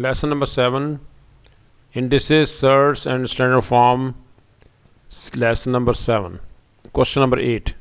Lesson number 7, Indices, Surds and Standard Form. Lesson number 7. Question number 8.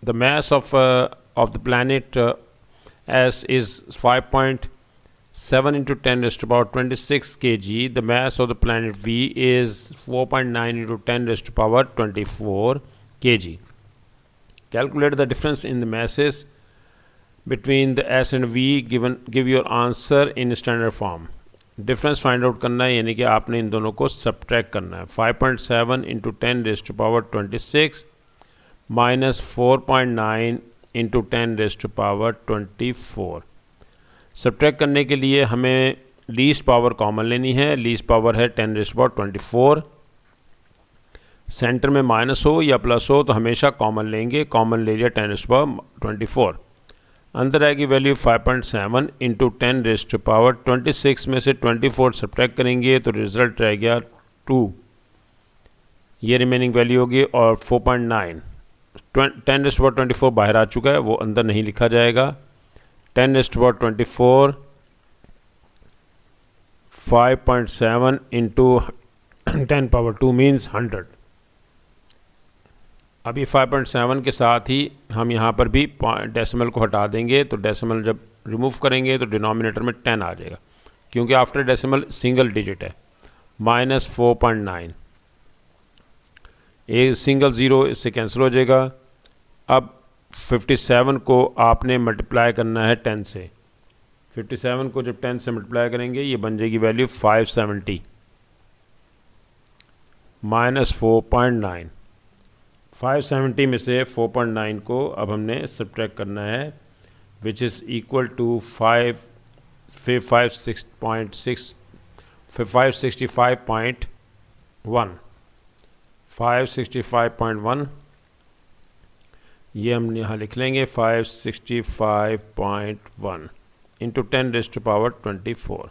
The mass of the planet S is 5.7 into 10 raised to power 26 kg. The mass of the planet V is 4.9 into 10 raised to power 24 kg. Calculate the difference in the masses between the S and V. Give your answer in standard form. Difference find out करना है, यानी कि आपने इन दोनों को subtract करना है. 5.7 into 10 raise to power 26 minus 4.9 into 10 raise to power 24. Subtract करने के लिए हमें लीस्ट पावर कॉमन लेनी है. लीस्ट पावर है 10 रेज़ टू पावर 24. सेंटर में माइनस हो या प्लस हो तो हमेशा कॉमन लेंगे. कॉमन ले लिया 10 रेज़ टू पावर 24. अंदर आएगी value 5.7 into 10 raise to power 26 में से 24 सब्ट्रैक्ट करेंगे तो रिज़ल्ट रह गया 2. ये रिमेनिंग वैल्यू होगी. और 4.9 10 रेज़ टू पावर 24 बाहर आ चुका है, वो अंदर नहीं लिखा जाएगा. 10 raise to power 24 5.7 into 10 power 2 means 100. अभी 5.7 के साथ ही हम यहाँ पर भी डेसिमल को हटा देंगे, तो डेसिमल जब रिमूव करेंगे तो डिनोमिनेटर में 10 आ जाएगा, क्योंकि आफ्टर डेसिमल सिंगल डिजिट है. माइनस 4.9, एक सिंगल ज़ीरो इससे कैंसिल हो जाएगा. अब 57 को आपने मल्टीप्लाई करना है 10 से. 57 को जब 10 से मल्टीप्लाई करेंगे ये बन जाएगी वैल्यू 570 माइनस 4.9. 570 में से 4.9 को अब हमने सब्ट्रैक्ट करना है, विच इज़ इक्वल टू 565.1. ये हम यहाँ लिख लेंगे 565.1 इंटू 10 रेज़ टू पावर 24.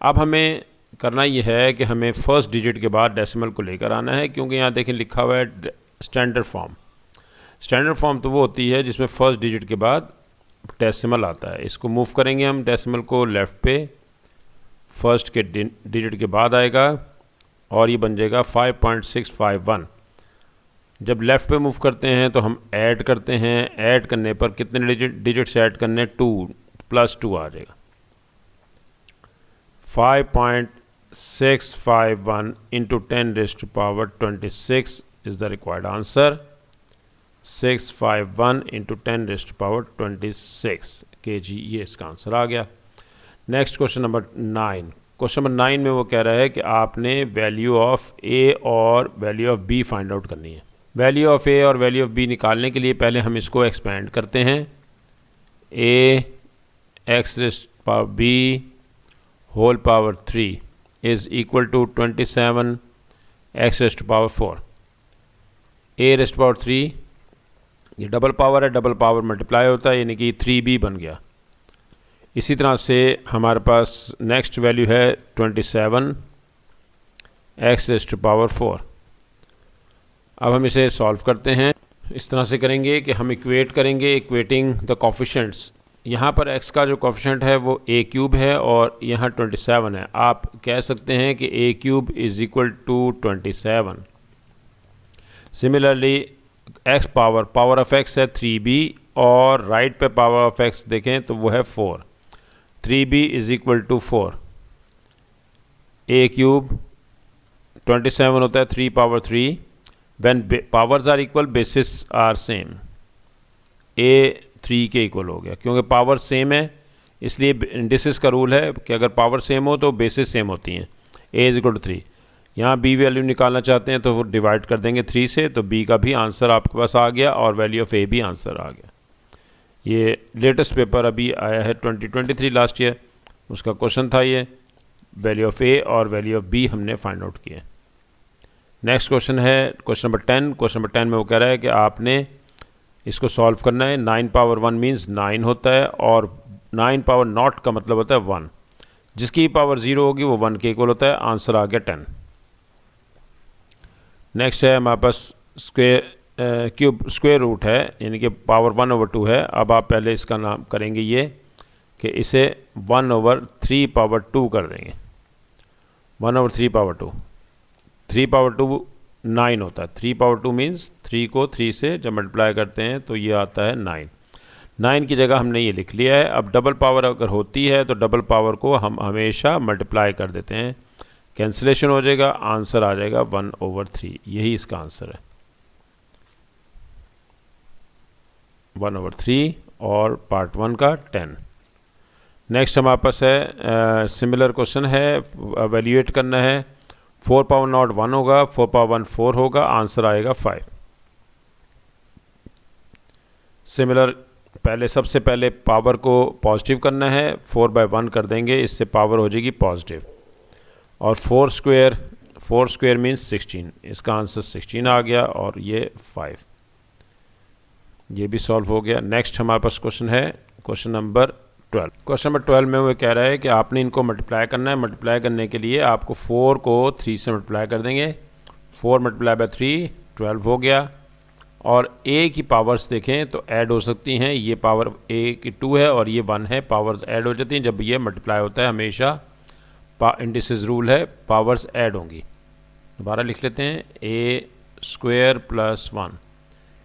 अब हमें करना ये है कि हमें फर्स्ट डिजिट के बाद डेसिमल को लेकर आना है, क्योंकि यहाँ देखें लिखा हुआ है स्टैंडर्ड फॉर्म. स्टैंडर्ड फॉर्म तो वो होती है जिसमें फर्स्ट डिजिट के बाद डेसिमल आता है. इसको मूव करेंगे हम डेसिमल को लेफ़्ट पे, फर्स्ट के डिजिट के बाद आएगा और ये बन जाएगा 5.651. जब लेफ़्ट पे मूव करते हैं तो हम ऐड करते हैं. ऐड करने पर कितने डिजिट्स ऐड करने? 2 प्लस 2 आ जाएगा. 5.651 into 10 raise to power 26 is the required answer. 651 into 10 raise to power 26 kg, ये इसका आंसर आ गया. Next question number 9. Question number 9 में वो कह रहा है कि आपने वैल्यू ऑफ ए और value of B find out करनी है. वैल्यू ऑफ ए और वैल्यू ऑफ बी निकालने के लिए पहले हम इसको एक्सपेंड करते हैं. A X raise to power B whole power 3 is equal to 27 X raise to power 4. A raise to power 3, ये डबल पावर है, डबल पावर मल्टीप्लाई होता है, यानी कि 3b बन गया. इसी तरह से हमारे पास नेक्स्ट वैल्यू है 27 एक्स रेज़ टू पावर 4. अब हम इसे सॉल्व करते हैं. इस तरह से करेंगे कि हम इक्वेट करेंगे, इक्वेटिंग द कोफिशिएंट्स. यहाँ पर x का जो कोफिशिएंट है वो a क्यूब है और यहाँ 27 है. आप कह सकते हैं कि a cube is equal to 27. Similarly x power of x है 3b और राइट पे पावर ऑफ x देखें तो वो है 4. 3b is equal to 4. a cube 27 होता है 3 power 3. When powers are equal bases are same. a 3 के इक्वल हो गया, क्योंकि पावर सेम है इसलिए इंडिसेस का रूल है कि अगर पावर सेम हो तो बेसिस सेम होती हैं. a is equal to 3. यहाँ b वैल्यू निकालना चाहते हैं तो वो डिवाइड कर देंगे 3 से, तो b का भी आंसर आपके पास आ गया और वैल्यू ऑफ a भी आंसर आ गया. ये लेटेस्ट पेपर अभी आया है 2023 लास्ट ईयर, उसका क्वेश्चन था ये. वैल्यू ऑफ a और वैल्यू ऑफ b हमने फाइंड आउट किए. नेक्स्ट क्वेश्चन है क्वेश्चन नंबर 10. क्वेश्चन नंबर 10 में वो कह रहा है कि आपने इसको सॉल्व करना है. 9 पावर 1 मीन्स 9 होता है और 9 पावर नॉट का मतलब होता है 1. जिसकी पावर 0 होगी वो 1 के इक्वल होता है. आंसर आ गया 10. नेक्स्ट है हमारे पास स्क्वायर रूट है, यानी कि पावर 1/2 है. अब आप पहले इसका नाम करेंगे ये कि इसे 1/3 पावर 2 कर देंगे। 1/3 पावर 2, 3 पावर 2 9 होता है। 3 पावर 2 मीन्स 3 को 3 से जब मल्टीप्लाई करते हैं तो ये आता है 9। 9 की जगह हमने ये लिख लिया है। अब डबल पावर अगर होती है तो डबल पावर को हम हमेशा मल्टीप्लाई कर देते हैं, कैंसिलेशन हो जाएगा, आंसर आ जाएगा 1/3। यही इसका आंसर है, 1/3 और पार्ट 1 का 10। नेक्स्ट हमारे पास है सिमिलर क्वेश्चन है, एवेल्यूएट करना है। 4 पावर नॉट 1 होगा, 4 पावर 1 4 होगा, आंसर आएगा 5। सिमिलर सबसे पहले पावर को पॉजिटिव करना है, 4/1 कर देंगे, इससे पावर हो जाएगी पॉजिटिव। और 4 स्क्वायर मीन्स 16, इसका आंसर 16 आ गया और ये 5। ये भी सॉल्व हो गया। नेक्स्ट हमारे पास क्वेश्चन है क्वेश्चन नंबर 12। क्वेश्चन नंबर 12 में वो कह रहा है कि आपने इनको मल्टीप्लाई करना है। मल्टीप्लाई करने के लिए आपको 4 को 3 से मल्टीप्लाई कर देंगे। 4 मल्टीप्लाई बाय 3 12 हो गया। और ए की पावर्स देखें तो ऐड हो सकती हैं। ये पावर ए की 2 है और ये 1 है, पावर्स ऐड हो जाती हैं जब ये मल्टीप्लाई होता है। हमेशा इंडिसेस रूल है, पावर्स ऐड होंगी। दोबारा लिख लेते हैं, ए स्क्वायर प्लस 1।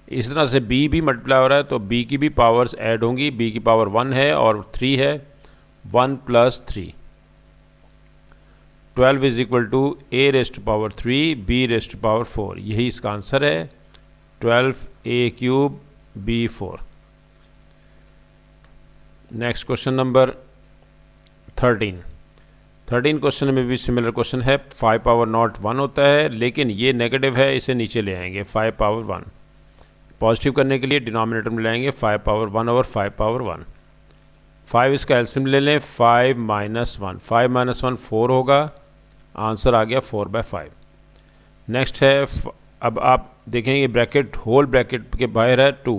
इस तरह से बी भी मल्टीप्लाई हो रहा है तो बी की भी पावर्स ऐड होंगी। बी की पावर 1 है और 3 है, 1 + 3। 12 is equal to A raised power 3 B raised power 4। यही इसका आंसर है, 12a³ b4। Next question number 13 question में भी सिमिलर क्वेश्चन है। 5 पावर नॉट 1 होता है, लेकिन ये नेगेटिव है, इसे नीचे ले आएंगे। 5 पावर 1 पॉजिटिव करने के लिए डिनोमिनेटर में लाएंगे 5 पावर 1 और 5 पावर 1। 5 इसका एलसीएम ले लें, 5 - 1, 5 - 1 4 होगा, आंसर आ गया 4/5। नेक्स्ट है, अब आप देखेंगे ब्रैकेट होल ब्रैकेट के बाहर है 2,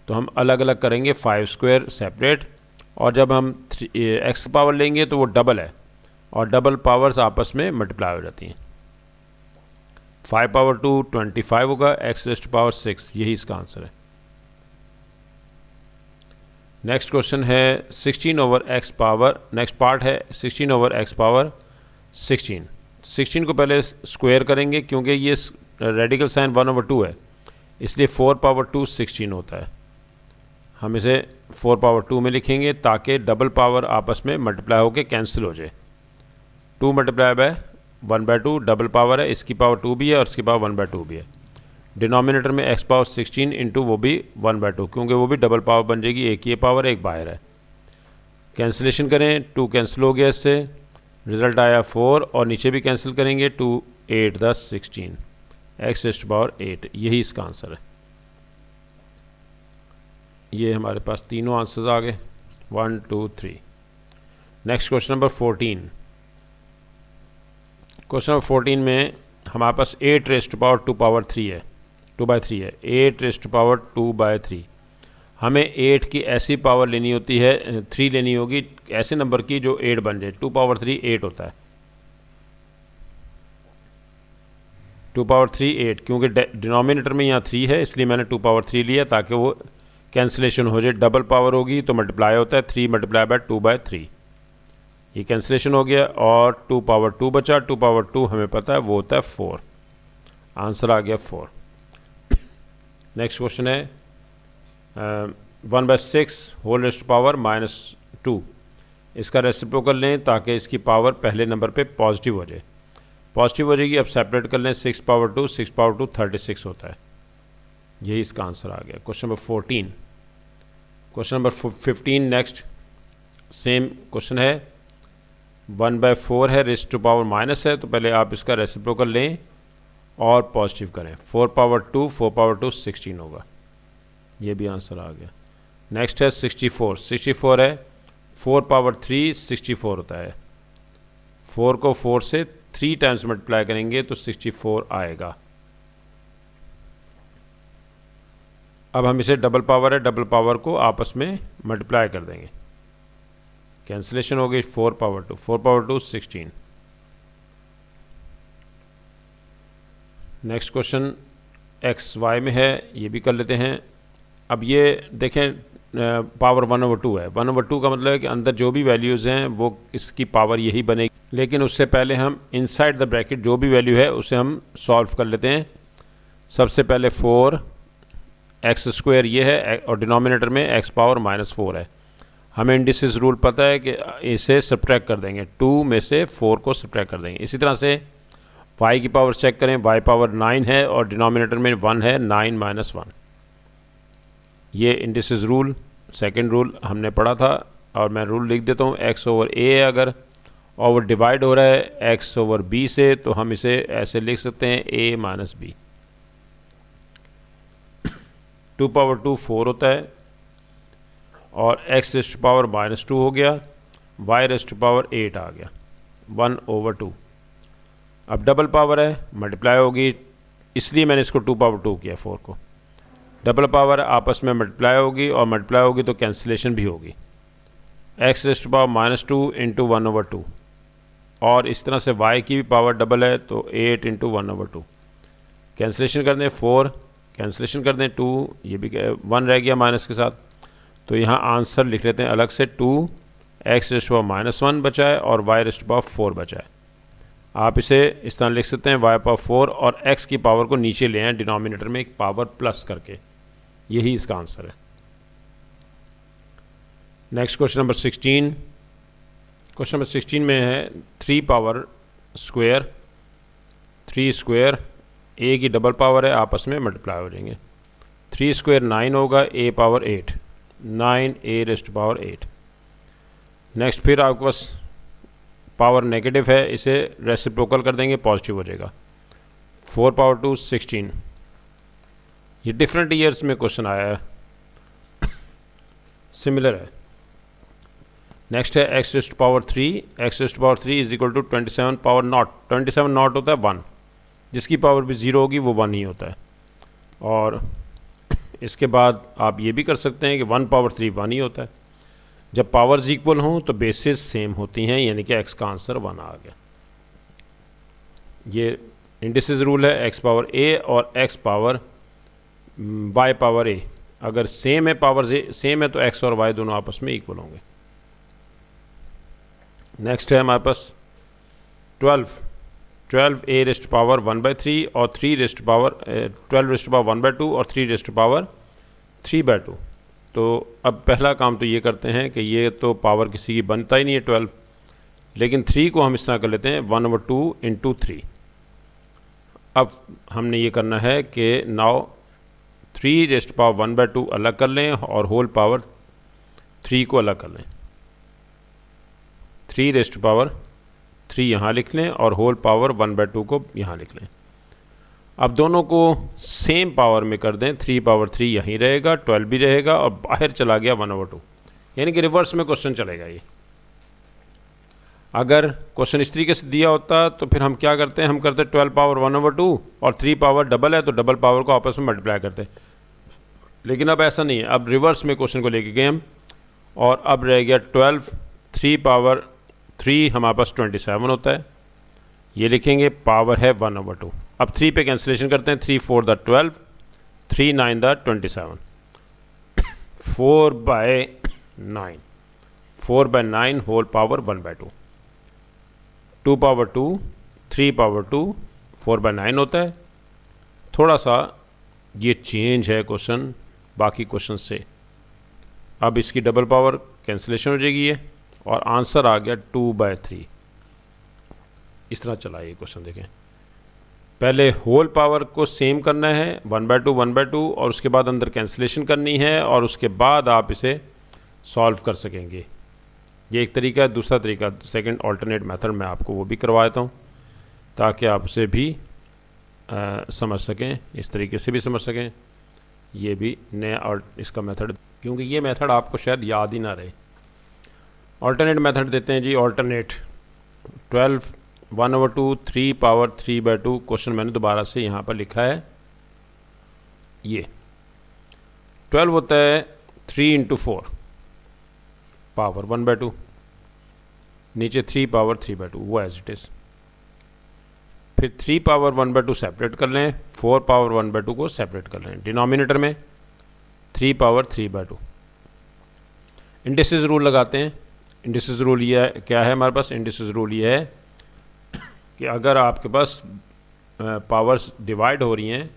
तो हम अलग अलग करेंगे। 5 स्क्वायर सेपरेट, और जब हम एक्स पावर लेंगे तो वो डबल है और डबल पावर्स आपस में मल्टीप्लाई हो जाती हैं। 5 पावर 2 25 होगा, एक्स रेस्ट पावर 6, यही इसका आंसर है। नेक्स्ट क्वेश्चन है 16/x पावर। नेक्स्ट पार्ट है 16/x पावर 16। 16 को पहले स्क्वायर करेंगे क्योंकि ये रेडिकल साइन 1/2 है, इसलिए 4 पावर 2 16 होता है। हम इसे 4 पावर 2 में लिखेंगे ताकि डबल पावर आपस में मल्टीप्लाई होकर कैंसिल हो जाए। 2 मल्टीप्लाई बाय 1/2 डबल पावर है, इसकी पावर 2 भी है और इसकी पावर 1/2 भी है। डिनोमिनेटर में x पावर 16 इंटू वो भी 1/2, क्योंकि वो भी डबल पावर बन जाएगी, एक ये पावर एक बाहर है। कैंसिलेशन करें, 2 कैंसिल हो गया, इससे रिज़ल्ट आया 4, और नीचे भी कैंसिल करेंगे 2 8 10 16, एक्स रेस्ट पावर 8। यही इसका आंसर है। ये हमारे पास तीनों आंसर्स आ गए, 1 2 3। Next question number 14। Question number 14 में हमारे पास 8 रेस्ट पावर 2/3 है, 2/3 है। 8 रेस्ट पावर 2/3। हमें 8 की ऐसी पावर लेनी होती है, 3 लेनी होगी ऐसे नंबर की जो 8 बन जाए। 2/3 8 होता है, 2/3 8, क्योंकि डिनोमिनेटर में यहाँ 3 है इसलिए मैंने 2/3 लिया ताकि वो कैंसिलेशन हो जाए। डबल पावर होगी तो मल्टीप्लाई होता है, 3 मल्टीप्लाई बाय 2/3, ये कैंसिलेशन हो गया और 2/2 बचा। 2/2 हमें पता है वो होता है 4, आंसर आ गया 4। नेक्स्ट क्वेश्चन है 1/6 होल रेस्ट पावर -2। इसका रेसिप्रोकल लें ताकि इसकी पावर पहले नंबर पे पॉजिटिव हो जाए। पॉजिटिव हो जाएगी, अब सेपरेट कर लें। 6/2 6/2 36 होता है, यही इसका आंसर आ गया। Question number 14। Question number 15 next same question है। 1/4 है, रेस्ट टू पावर माइनस है, तो पहले आप इसका रेसिप्रोकल लें और पॉजिटिव करें। 4/2 4/2 16 होगा, ये भी आंसर आ गया। नेक्स्ट है 64 है, 4/3 64 होता है। 4 को 4 से 3 टाइम्स मल्टीप्लाई करेंगे तो 64 आएगा। अब हम इसे डबल पावर है, डबल पावर को आपस में मल्टीप्लाई कर देंगे, कैंसिलेशन हो गई। 4/2 4/2 16। नेक्स्ट क्वेश्चन XY में है, ये भी कर लेते हैं। अब ये देखें पावर 1/2 है। 1/2 का मतलब है कि अंदर जो भी वैल्यूज़ हैं वो इसकी पावर यही बनेगी, लेकिन उससे पहले हम इनसाइड द ब्रैकेट जो भी वैल्यू है उसे हम सॉल्व कर लेते हैं। सबसे पहले 4x² ये है और डिनोमिनेटर में x पावर -4 है। हमें इंडिसेस रूल पता है कि इसे सब्ट्रैक्ट कर देंगे, 2 में से 4 को सब्ट्रैक्ट कर देंगे। इसी तरह से y की पावर चेक करें, y पावर 9 है और डिनोमिनेटर में 1 है, 9 - 1। ये इंडिसेस रूल सेकंड रूल हमने पढ़ा था और मैं रूल लिख देता हूँ। x/a है, अगर ओवर डिवाइड हो रहा है x/b से तो हम इसे ऐसे लिख सकते हैं a - b। 2/2 4 होता है और x⁻² -2 हो गया, y⁻8 आ गया, 1/2। अब डबल पावर है, मल्टीप्लाई होगी, इसलिए मैंने इसको 2/2 किया 4 को। डबल पावर आपस में मल्टीप्लाई होगी और मल्टीप्लाई होगी तो कैंसिलेशन भी होगी, x⁻² -2 × 1/2 और इस तरह से y की भी पावर डबल है तो 8 × 1/2। कैंसिलेशन कर दें 4, कैंसिलेशन कर दें 2, ये भी 1 रह गया माइनस के साथ, तो यहाँ आंसर लिख लेते हैं अलग से 2x⁻1 बचा है और y⁻4 बचा है। आप इसे इस तरह लिख सकते हैं y⁻4 और x की पावर को नीचे ले आएँ डिनोमिनेटर में एक पावर प्लस करके, यही इसका आंसर है। Next question number 16। Question number 16 में है 3 पावर स्क्वायर 3² a की डबल पावर है, आपस में मल्टीप्लाई हो जाएंगे। 3² 9 होगा, a पावर 8, 9a⁸8। नेक्स्ट फिर आपके पास पावर नेगेटिव है, इसे रेसिप्रोकल कर देंगे, पॉजिटिव हो जाएगा। 4/2 16। ये डिफरेंट ईयर्स में क्वेश्चन आया है, सिमिलर है। नेक्स्ट है x⁻3 x⁻3 = 27 power not. 27 not होता है 1, जिसकी पावर भी 0 होगी वो 1 ही होता है। और इसके बाद आप ये भी कर सकते हैं कि 1/3 1 ही होता है। जब पावर्स इक्वल हों तो बेसिस सेम होती हैं, यानी कि x का आंसर 1 आ गया। ये इंडिसेस रूल है, x पावर a और x power y power a। अगर सेम है, पावर सेम है तो x और y दोनों आपस में इक्वल होंगे। नेक्स्ट है हमारे पास 12a⁻1/3 और 12⁻1/2 और 3⁻3/2। तो अब पहला काम तो ये करते हैं कि ये तो पावर किसी की बनता ही नहीं है 12, लेकिन 3 को हम इस तरह कर लेते हैं 1/2 × 3। अब हमने ये करना है कि नाउ 3⁻1/2 अलग कर लें और होल पावर 3 को अलग कर लें। 3⁻3 यहाँ लिख लें और होल पावर 1/2 को यहाँ लिख लें। अब दोनों को सेम पावर में कर दें, 3/3 यहीं रहेगा, 12 भी रहेगा और बाहर चला गया 1/2, यानी कि रिवर्स में क्वेश्चन चलेगा ये। अगर क्वेश्चन इस तरीके से दिया होता तो फिर हम क्या करते हैं, हम करते 12 पावर 1/2 और 3 पावर डबल है तो डबल पावर को आपस में मल्टीप्लाई करते। लेकिन अब ऐसा नहीं है, अब रिवर्स में क्वेश्चन को लेके गए हम और अब रह गया 12, 3/3 हमारे पास 27 होता है, ये लिखेंगे, पावर है 1/2। अब 3 पे कैंसिलेशन करते हैं, 3 4 × 12, 3 9 × 27, 4/9, 4/9 होल पावर 1/2। 2/2, 3/2, 4/9 होता है। थोड़ा सा ये चेंज है क्वेश्चन बाकी क्वेश्चन से। अब इसकी डबल पावर कैंसिलेशन हो जाएगी ये और आंसर आ गया 2/3। इस तरह चला ये क्वेश्चन। देखें, पहले होल पावर को सेम करना है 1/2 1/2 और उसके बाद अंदर कैंसिलेशन करनी है और उसके बाद आप इसे सॉल्व कर सकेंगे। ये एक तरीका है। दूसरा तरीका, सेकंड अल्टरनेट मेथड, मैं आपको वो भी करवा देता हूँ ताकि आप उसे भी समझ सकें, इस तरीके से भी समझ सकें। ये भी नया इसका मेथड, क्योंकि ये मेथड आपको शायद याद ही ना रहे। अल्टरनेट मेथड देते हैं जी। अल्टरनेट 12 1/2 3/3/2। क्वेश्चन मैंने दोबारा से यहाँ पर लिखा है। ये 12 होता है 3 × 4 पावर 1/2, नीचे 3 पावर 3/2 वो एज इट इज़। फिर 3 पावर 1/2 सेपरेट कर लें, 4 पावर 1/2 को सेपरेट कर लें। डिनोमिनेटर में 3 पावर 3/2, इंडिसेस रूल लगाते हैं। इंडिसेस रूल ये क्या है हमारे पास? इंडिसेस रूल ये है कि अगर आपके पास पावर्स डिवाइड हो रही हैं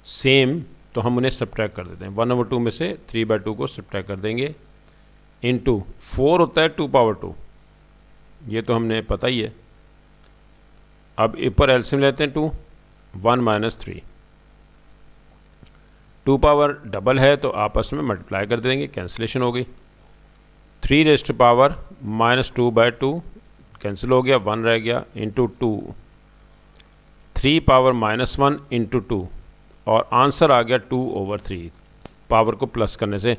सेम तो हम उन्हें सब्ट्रैक्ट कर देते हैं। 1/2 में से 3/2 को सब्ट्रैक्ट कर देंगे, इनटू 4 होता है 2 पावर 2, ये तो हमने पता ही है। अब ऊपर एलसीएम लेते हैं 2, 1 माइनस 3, 2 पावर डबल है तो आपस में मल्टीप्लाई कर देंगे, कैंसिलेशन हो गई। 3 रेज़ टू पावर -2/2 कैंसिल हो गया, 1 रह गया, इंटू 2, 3 पावर -1 इंटू 2, और आंसर आ गया 2/3। पावर को प्लस करने से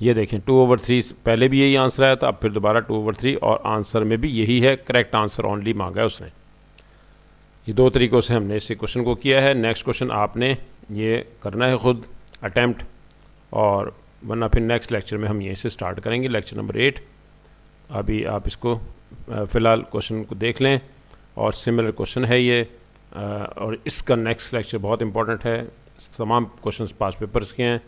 ये देखें 2/3, पहले भी यही आंसर आया था, अब फिर दोबारा 2/3, और आंसर में भी यही है, करेक्ट आंसर ओनली मांगा है उसने। ये 2 तरीक़ों से हमने इस क्वेश्चन को किया है। नेक्स्ट क्वेश्चन आपने ये करना है खुद अटैम्प्ट, और वरना फिर नेक्स्ट लेक्चर में हम यहीं से स्टार्ट करेंगे, लेक्चर नंबर 8। अभी आप इसको फ़िलहाल क्वेश्चन को देख लें, और सिमिलर क्वेश्चन है ये, और इसका नेक्स्ट लेक्चर बहुत इंपॉर्टेंट है। तमाम क्वेश्चंस पास पेपर्स के हैं।